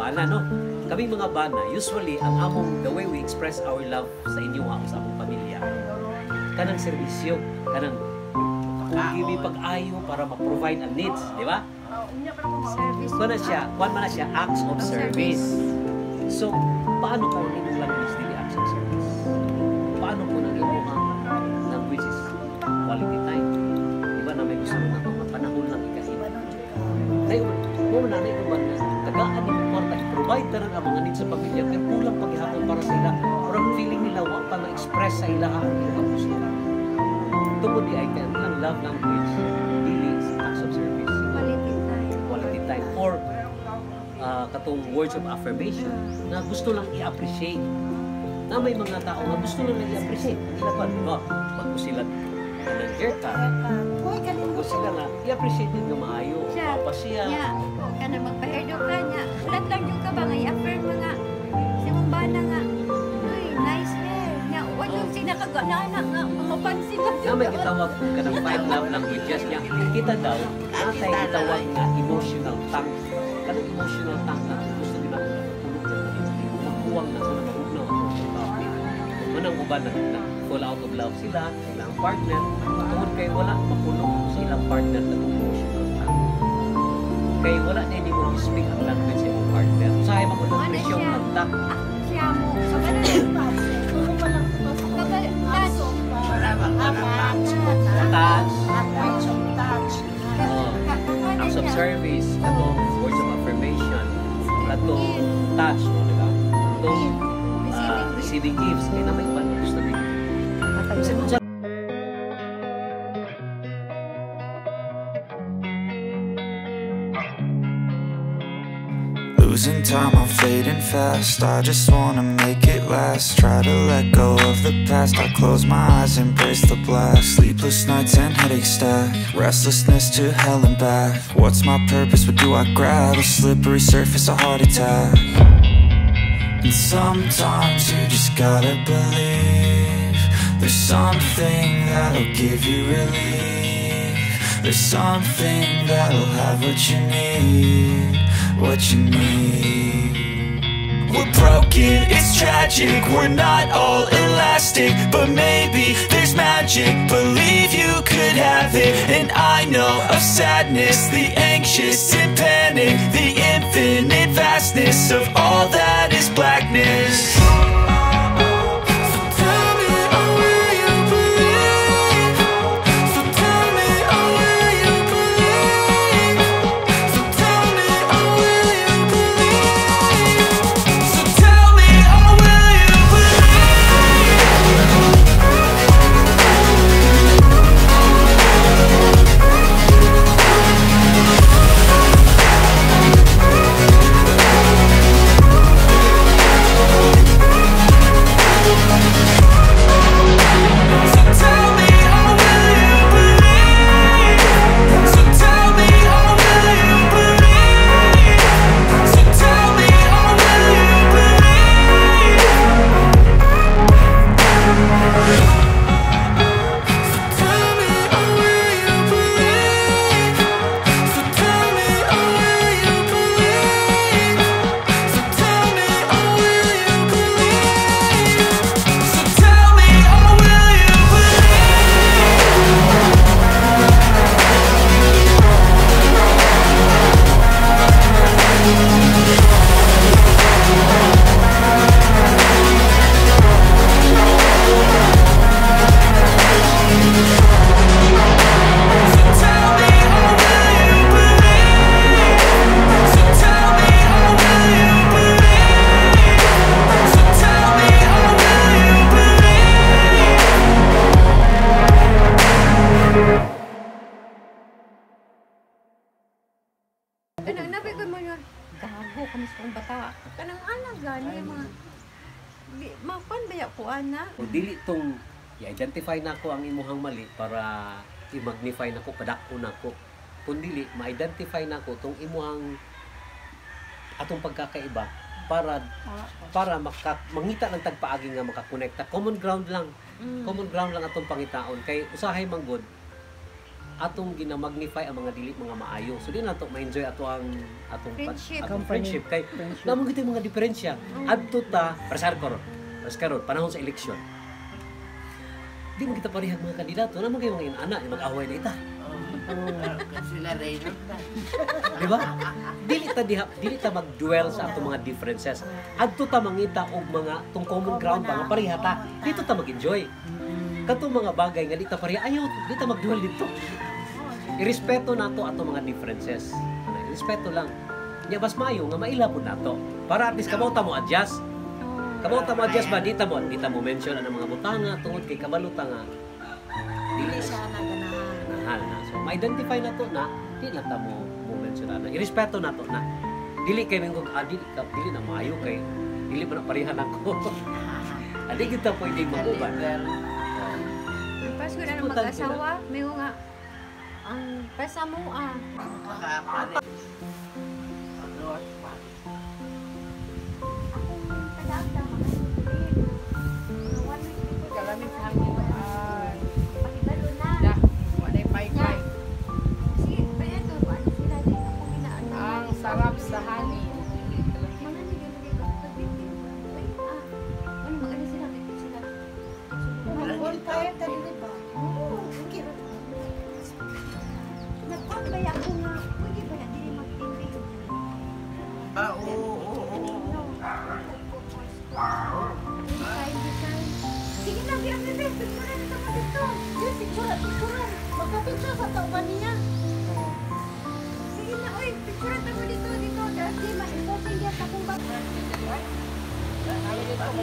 bana, no? Kami mga bana, usually, ang among, the way we express our love sa inyo, sa among pamilya, kanang serbisyo, kanang give pag-ayo para ma-provide ang needs, di ba? Service. Kuwan man na siya, acts of service. So, paano kung ang inyong language dili acts of service? Paano kung ang inyong language is quality time? Diba na may gusto na panahon lang ikahiba. Ngayon, kung nanay ko ba na tagaan ni Marta, i-provide na rin ang mga needs sa pamilya, pero kulang paghihapon para sa ila, parang feeling nila wala pa na-express sa ila ang ilang gusto. Tungkol di ay kanilang love language, dili acts of service. Quality time. Or katong words of affirmation na gusto lang i-appreciate. Na may mga tao na gusto lang i-appreciate. Ang ilan ba? Pag sila ng haircut, pag sila nga, i-appreciate din na maayo. Papa siya. Ka na magpa-hairdo ka niya. Ulat lang yung ka ba nga i-affirm mga si mong bana nga. Uy, nice hair. Nga, wala yung sinakagana nga. Mapansin lang Na may gitawag ka ng 5 love languages niya. Kita daw, natay gitawag na emotional tank. Kanang emotional tank na gusto nila ko na matulog na magkuwang na ko na mahugnaw ako. Manang uban na fall out of love sila, ilang partner, tungkol kay wala mapulong sa ilang partner na emotional tank. Kay wala na hindi mo speak ang language sa imong partner. Usahay mo ng presyon ng tank. siya mo. So, ganun. Acts of service, katong words of affirmation, katong touch, katong receiving gifts, kaya na may panubos na rin. Losing time, I'm fading fast. I just wanna make it last. Try to let go of the past. I close my eyes, embrace the blast. Sleepless nights and headaches stack. Restlessness to hell and back. What's my purpose? What do I grab? A slippery surface, a heart attack. And sometimes you just gotta believe there's something that'll give you relief. There's something that'll have what you need. What you need. We're broken, it's tragic. We're not all elastic, but maybe there's magic. Believe you could have it. And I know of sadness, the anxious and panic, the infinite vastness of all that is blackness. Gago kami sa kong bata. Kanang anak gani mga mapan baya ko ana. O dili tong i-identify nako ang imuhang mali para i-magnify nako padako nako. Kun dili ma-identify nako tong imuhang atong pagkakaiba para mangita ng tagpaagi nga makakonekta. Common ground lang. Common ground lang atong pangitaon kay usahay manggod atong ginamagnify ang mga dili mga maayo. So di nato ma-enjoy atong Friendship. atong Company. friendship kay namo gid mga diferensya. Adto ta karon panahon sa eleksyon. Di mo kita parehag mga kandidato, namo kay mga inana mag-away na ita. Sila Raymond na. Di ba? Dili ta mag-dwell sa atong mga differences. Adto ta mangita og mga tong common ground ba nga pareha ta. Dito ta mag-enjoy. Katong mga bagay nga di ta pareha, ayaw, di ta mag-dwell dito. Irespeto nato atong mga differences. Irespeto lang. Nya bas maayo nga maila pud nato. Para at least kamo ta mo adjust. Kamo ta mo adjust ba di ta mo mention ang mga butanga tungod kay kabalo ta nga Dili siya naganahan. mahal na. So, ma-identify na to na, di lang ta mo mention na. Irespeto na to na. Dili kay mingkog, dili na maayo kay, dili mo na parehan ako. Adi kita pwedeng mag-uban. Ang Pasko na ng Importante mag-asawa, may nga, ang pasamua. Makapare. Pagod pa. Akong kadagdag, Kalamit sa hangin. pakibalo na. Da, walay pay-pay. Sige, pa ito, ano sila din ako minaano. Ang sarap sa hangin. Mga nigyan dito, pagbitin. Ay, ano mag-ano sila, bitin sila. Bonfire ta dili ba? Oo, okay. Nagpapay ako nga, pwede ba yan, hindi magtindi. Oo. Design. Sige na, biya bebe, picturean na mo dito. Yes, picturean. Magka-picture sa tauban niya. Sige na, oy, picturean na mo dito. Dati, ma-imposing yan sa kung bakit.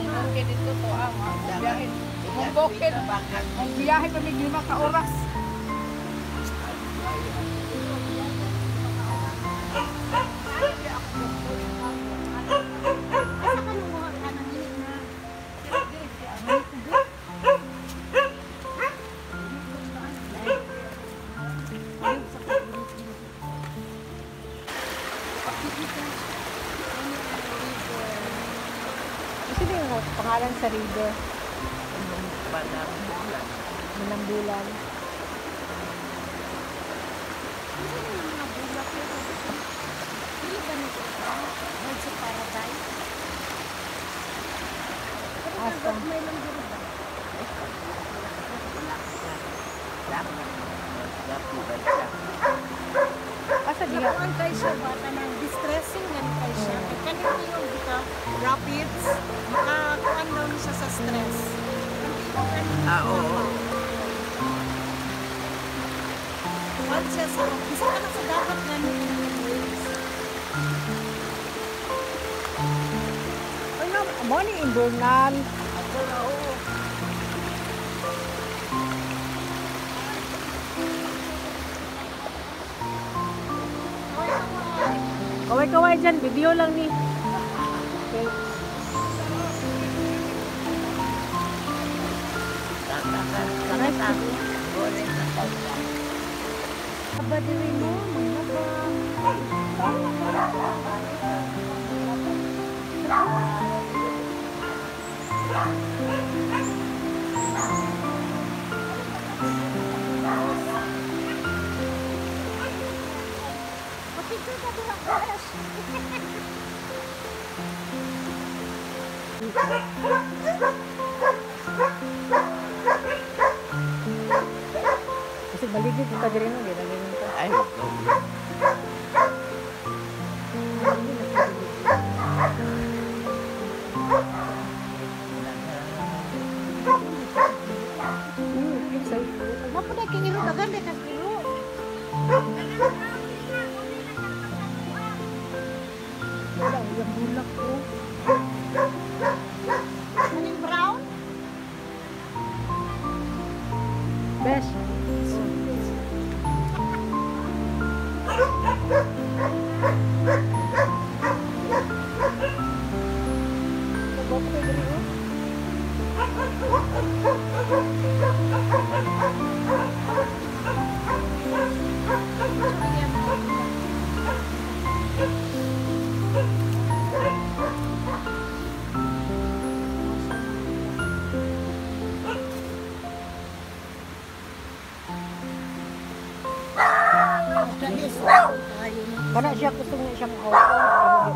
Bukid dito to ang biyahe. Ang bukid. Ang biyahe pa may 5 ka oras. Asa ka nung mga kanang init na? Sino yung pangalan sa river? Padang bulan. Manambulan. Ano yung mga bulak yun? Hindi ba nito? Words of Paradise? Asa? May lang dito ba? Dapat ba siya? Asa diha? Ang kay siya bata ng distressing man kay siya. Kaya kanina yung kita rapids, makakuan daw siya sa stress. Oo. Once siya sa, isa ka na sa dapat nga ni Ano, mo ni Imburnal. Ako na oo. Kaway-kaway dyan, video lang ni. Okay. Aba diri mo, maglaba. Mapicture ka doon ang fresh. Kasi baligid kita diri no, di na ganyan ka. Ay, Mapunay kingiro kaganda ka kiro. Wala, yung bulak ko. Maning brown. Besh. Nagbapo kayo diri oh. Para siya gusto niya siyang kawalan.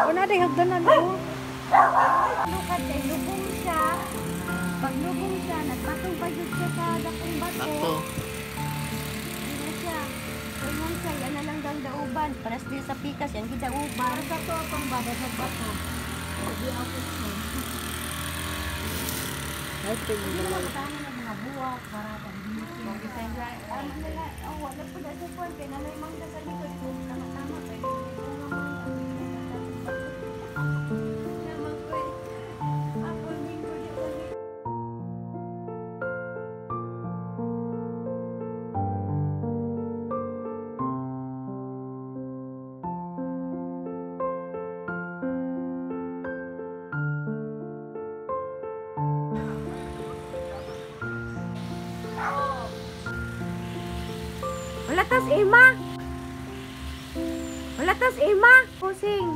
Una din hagdanan mo. Lukat kay lubong siya. Pag lubong siya, nagbatong pa yun siya sa dakong bato. Bato. Hindi siya. Kaya siya, yan na lang daw dauban. Para sa pikas, yan kita uban. Sa to pang baba sa bato. Di ako sa. Ay, tingnan mo. Tama ng mga buwak, para pang ano nila, wala po na sa puwan. Kaya nalay mangga sa likod. Tama-tama. Kaya naman ko eh. Ako, mingo di ulit. Wala tas Ima. Wala tas Ima. Pusing.